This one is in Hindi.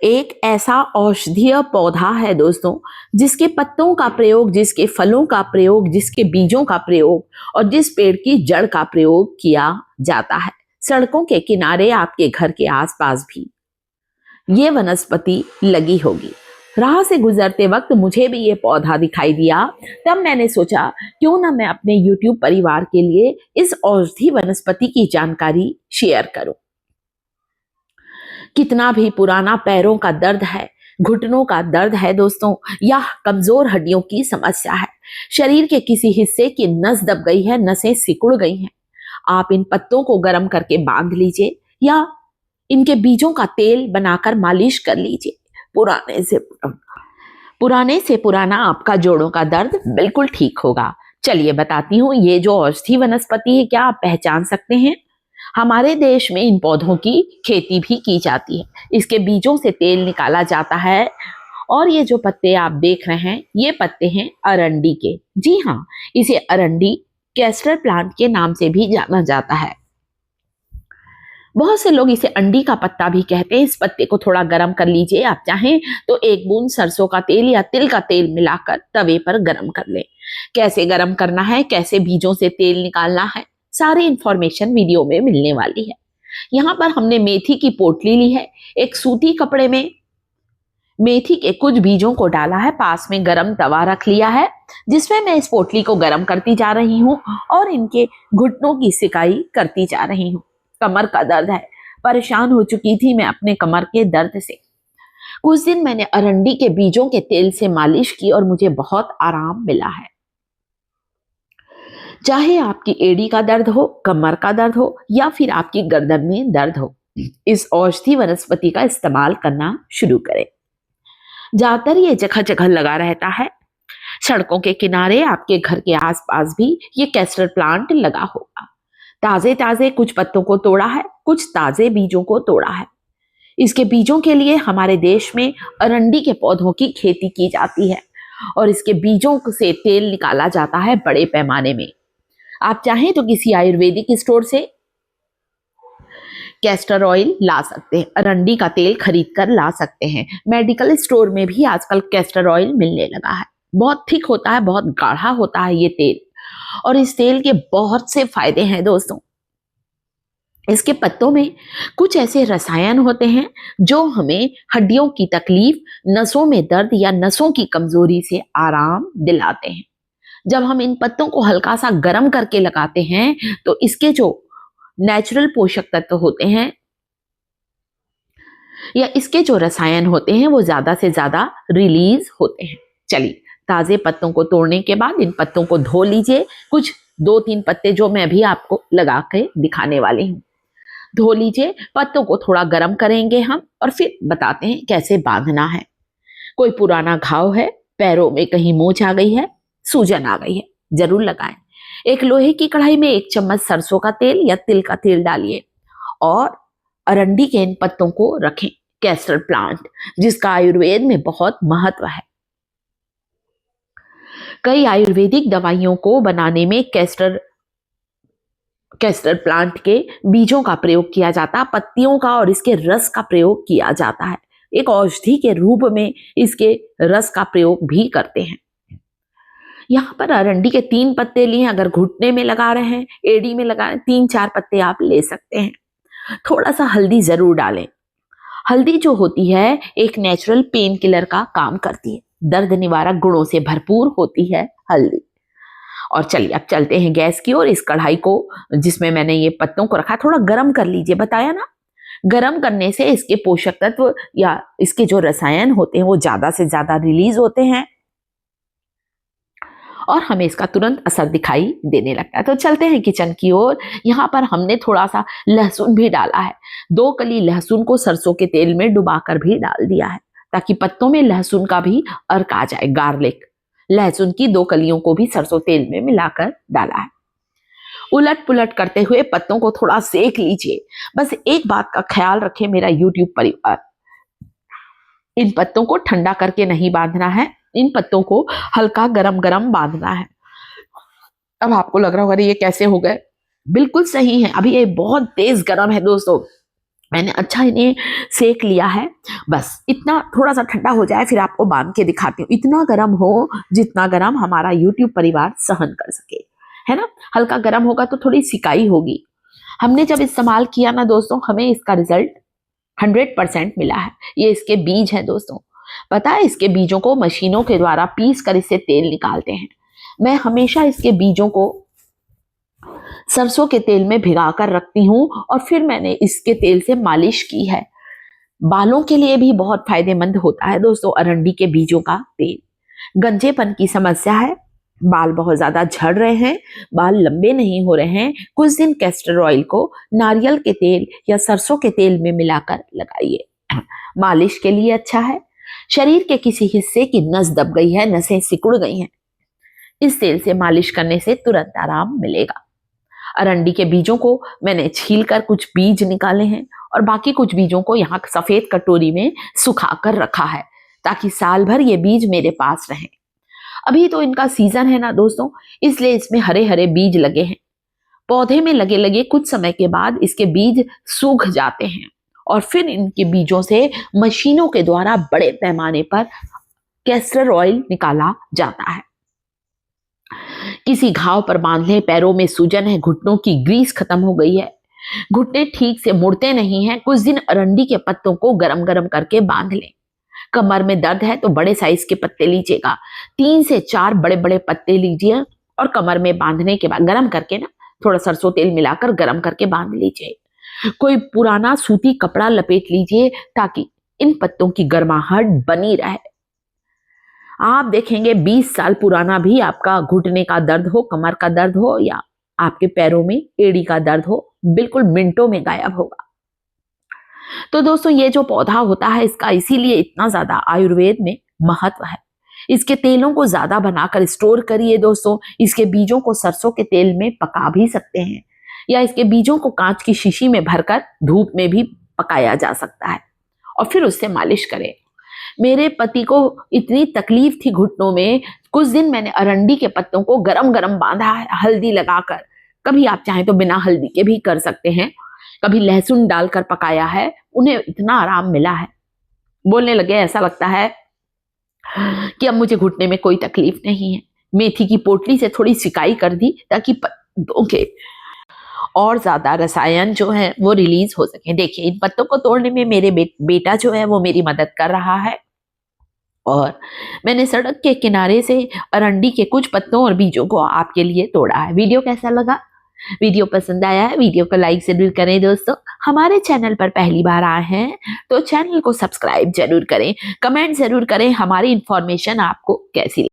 एक ऐसा औषधीय पौधा है दोस्तों, जिसके पत्तों का प्रयोग, जिसके फलों का प्रयोग, जिसके बीजों का प्रयोग और जिस पेड़ की जड़ का प्रयोग किया जाता है। सड़कों के किनारे, आपके घर के आसपास भी ये वनस्पति लगी होगी। राह से गुजरते वक्त मुझे भी ये पौधा दिखाई दिया, तब मैंने सोचा क्यों ना मैं अपने YouTube परिवार के लिए इस औषधि वनस्पति की जानकारी शेयर करूं। कितना भी पुराना पैरों का दर्द है, घुटनों का दर्द है दोस्तों, या कमजोर हड्डियों की समस्या है, शरीर के किसी हिस्से की नस दब गई है, नसें सिकुड़ गई हैं, आप इन पत्तों को गर्म करके बांध लीजिए या इनके बीजों का तेल बनाकर मालिश कर लीजिए। पुराने से पुराना आपका जोड़ों का दर्द बिल्कुल ठीक होगा। चलिए बताती हूँ, ये जो औषधि वनस्पति है, क्या आप पहचान सकते हैं? हमारे देश में इन पौधों की खेती भी की जाती है। इसके बीजों से तेल निकाला जाता है। और ये जो पत्ते आप देख रहे हैं, ये पत्ते हैं अरंडी के। जी हाँ, इसे अरंडी कैस्टर प्लांट के नाम से भी जाना जाता है। बहुत से लोग इसे अंडी का पत्ता भी कहते हैं। इस पत्ते को थोड़ा गर्म कर लीजिए। आप चाहें तो एक बूंद सरसों का तेल या तिल का तेल मिलाकर तवे पर गर्म कर लें। कैसे गर्म करना है, कैसे बीजों से तेल निकालना है, सारी इंफॉर्मेशन वीडियो में मिलने वाली है। यहाँ पर हमने मेथी की पोटली ली है। एक सूती कपड़े में मेथी के कुछ बीजों को डाला है। पास में गरम तवा रख लिया है, जिसमें मैं इस पोटली को गर्म करती जा रही हूँ और इनके घुटनों की सिकाई करती जा रही हूँ। कमर का दर्द है, परेशान हो चुकी थी मैं अपने कमर के दर्द से। कुछ दिन मैंने अरंडी के बीजों के तेल से मालिश की और मुझे बहुत आराम मिला है। चाहे आपकी एड़ी का दर्द हो, कमर का दर्द हो या फिर आपकी गर्दन में दर्द हो, इस औषधि वनस्पति का इस्तेमाल करना शुरू करें। ज्यादातर ये जगह जगह लगा रहता है। सड़कों के किनारे, आपके घर के आसपास भी ये कैस्टर प्लांट लगा होगा। ताजे ताजे कुछ पत्तों को तोड़ा है, कुछ ताजे बीजों को तोड़ा है। इसके बीजों के लिए हमारे देश में अरंडी के पौधों की खेती की जाती है और इसके बीजों से तेल निकाला जाता है बड़े पैमाने में। आप चाहें तो किसी आयुर्वेदिक स्टोर से कैस्टर ऑयल ला सकते हैं, अरंडी का तेल खरीद कर ला सकते हैं। मेडिकल स्टोर में भी आजकल कैस्टर ऑयल मिलने लगा है। बहुत थिक होता है, बहुत गाढ़ा होता है ये तेल, और इस तेल के बहुत से फायदे हैं दोस्तों। इसके पत्तों में कुछ ऐसे रसायन होते हैं जो हमें हड्डियों की तकलीफ, नसों में दर्द या नसों की कमजोरी से आराम दिलाते हैं। जब हम इन पत्तों को हल्का सा गर्म करके लगाते हैं तो इसके जो नेचुरल पोषक तत्व होते हैं या इसके जो रसायन होते हैं वो ज्यादा से ज्यादा रिलीज होते हैं। चलिए, ताजे पत्तों को तोड़ने के बाद इन पत्तों को धो लीजिए। कुछ 2-3 पत्ते जो मैं भी आपको लगा के दिखाने वाली हूँ, धो लीजिए। पत्तों को थोड़ा गर्म करेंगे हम और फिर बताते हैं कैसे बांधना है। कोई पुराना घाव है, पैरों में कहीं मोच आ गई है, सूजन आ गई है, जरूर लगाएं। एक लोहे की कढ़ाई में 1 चम्मच सरसों का तेल या तिल का तेल डालिए और अरंडी के इन पत्तों को रखें। कैस्टर प्लांट, जिसका आयुर्वेद में बहुत महत्व है। कई आयुर्वेदिक दवाइयों को बनाने में कैस्टर प्लांट के बीजों का प्रयोग किया जाता है, पत्तियों का और इसके रस का प्रयोग किया जाता है। एक औषधि के रूप में इसके रस का प्रयोग भी करते हैं। यहाँ पर अरंडी के 3 पत्ते लिए, अगर घुटने में लगा रहे हैं, एड़ी में लगा रहे हैं, 3-4 पत्ते आप ले सकते हैं। थोड़ा सा हल्दी जरूर डालें। हल्दी जो होती है एक नेचुरल पेन किलर का काम करती है, दर्द निवारक गुणों से भरपूर होती है हल्दी। और चलिए अब चलते हैं गैस की ओर। इस कढ़ाई को, जिसमें मैंने ये पत्तों को रखा, थोड़ा गर्म कर लीजिए। बताया ना, गर्म करने से इसके पोषक तत्व या इसके जो रसायन होते हैं वो ज्यादा से ज्यादा रिलीज होते हैं और हमें इसका तुरंत असर दिखाई देने लगता है। तो चलते हैं किचन की ओर। यहाँ पर हमने थोड़ा सा लहसुन भी डाला है। 2 कली लहसुन को सरसों के तेल में डुबाकर भी डाल दिया है, ताकि पत्तों में लहसुन का भी अर्क आ जाए। गार्लिक, लहसुन की 2 कलियों को भी सरसों तेल में मिलाकर डाला है। उलट पुलट करते हुए पत्तों को थोड़ा सेक लीजिए। बस एक बात का ख्याल रखें मेरा YouTube परिवार, इन पत्तों को ठंडा करके नहीं बांधना है, इन पत्तों को हल्का गरम गरम बांधना है। अब आपको लग रहा होगा ये कैसे हो गए, बिल्कुल सही है। अभी ये बहुत तेज गरम है दोस्तों, मैंने अच्छा इन्हें सेक लिया है। बस इतना थोड़ा सा ठंडा हो जाए फिर आपको बांध के दिखाती हूँ। इतना गर्म हो जितना गर्म हमारा यूट्यूब परिवार सहन कर सके, है ना। हल्का गर्म होगा तो थोड़ी सिकाई होगी। हमने जब इस्तेमाल किया ना दोस्तों, हमें इसका रिजल्ट 100% मिला है। ये इसके बीज हैं दोस्तों। पता है, इसके बीजों को मशीनों के द्वारा पीस कर इससे तेल निकालते हैं। मैं हमेशा इसके बीजों को सरसों के तेल में भिगा कर रखती हूँ और फिर मैंने इसके तेल से मालिश की है। बालों के लिए भी बहुत फायदेमंद होता है दोस्तों अरंडी के बीजों का तेल। गंजेपन की समस्या है, बाल बहुत ज्यादा झड़ रहे हैं, बाल लंबे नहीं हो रहे हैं, कुछ दिन कैस्टर ऑयल को नारियल के तेल या सरसों के तेल में मिलाकर लगाइए। मालिश के लिए अच्छा है। शरीर के किसी हिस्से की नस दब गई है, नसें सिकुड़ गई हैं, इस तेल से मालिश करने से तुरंत आराम मिलेगा। अरंडी के बीजों को मैंने छील कर कुछ बीज निकाले हैं और बाकी कुछ बीजों को यहाँ सफेद कटोरी में सुखा कर रखा है ताकि साल भर ये बीज मेरे पास रहें। अभी तो इनका सीजन है ना दोस्तों, इसलिए इसमें हरे हरे बीज लगे हैं। पौधे में लगे लगे कुछ समय के बाद इसके बीज सूख जाते हैं और फिर इनके बीजों से मशीनों के द्वारा बड़े पैमाने पर कैस्टर ऑयल निकाला जाता है। किसी घाव पर बांध लें, पैरों में सूजन है, घुटनों की ग्रीस खत्म हो गई है, घुटने ठीक से मुड़ते नहीं हैं, कुछ दिन अरंडी के पत्तों को गरम गरम करके बांध लें। कमर में दर्द है तो बड़े साइज के पत्ते लीजिएगा, 3 से 4 बड़े बड़े पत्ते लीजिए और कमर में बांधने के बाद गरम करके ना थोड़ा सरसों तेल मिलाकर गरम करके बांध लीजिए। कोई पुराना सूती कपड़ा लपेट लीजिए ताकि इन पत्तों की गर्माहट बनी रहे। आप देखेंगे 20 साल पुराना भी आपका घुटने का दर्द हो, कमर का दर्द हो या आपके पैरों में एड़ी का दर्द हो, बिल्कुल मिनटों में गायब होगा। तो दोस्तों ये जो पौधा होता है इसका इसीलिए इतना ज्यादा आयुर्वेद में महत्व है। इसके तेलों को ज्यादा बनाकर स्टोर करिए दोस्तों। इसके बीजों को सरसों के तेल में पका भी सकते हैं या इसके बीजों को कांच की शीशी में भरकर धूप में भी पकाया जा सकता है और फिर उससे मालिश करें। मेरे पति को इतनी तकलीफ थी घुटनों में, कुछ दिन मैंने अरंडी के पत्तों को गरम गरम बांधा है हल्दी लगाकर। कभी आप चाहें तो बिना हल्दी के भी कर सकते हैं। कभी लहसुन डालकर पकाया है, उन्हें इतना आराम मिला है, बोलने लगे ऐसा लगता है कि अब मुझे घुटने में कोई तकलीफ नहीं है। मेथी की पोटली से थोड़ी सिकाई कर दी ताकि पत्तों के और ज्यादा रसायन जो है वो रिलीज हो सके। देखिए इन पत्तों को तोड़ने में मेरे बेटा जो है वो मेरी मदद कर रहा है और मैंने सड़क के किनारे से अरंडी के कुछ पत्तों और बीजों को आपके लिए तोड़ा है। वीडियो कैसा लगा? वीडियो पसंद आया है? वीडियो को लाइक जरूर करें दोस्तों। हमारे चैनल पर पहली बार आए हैं तो चैनल को सब्सक्राइब जरूर करें, कमेंट जरूर करें हमारी इंफॉर्मेशन आपको कैसी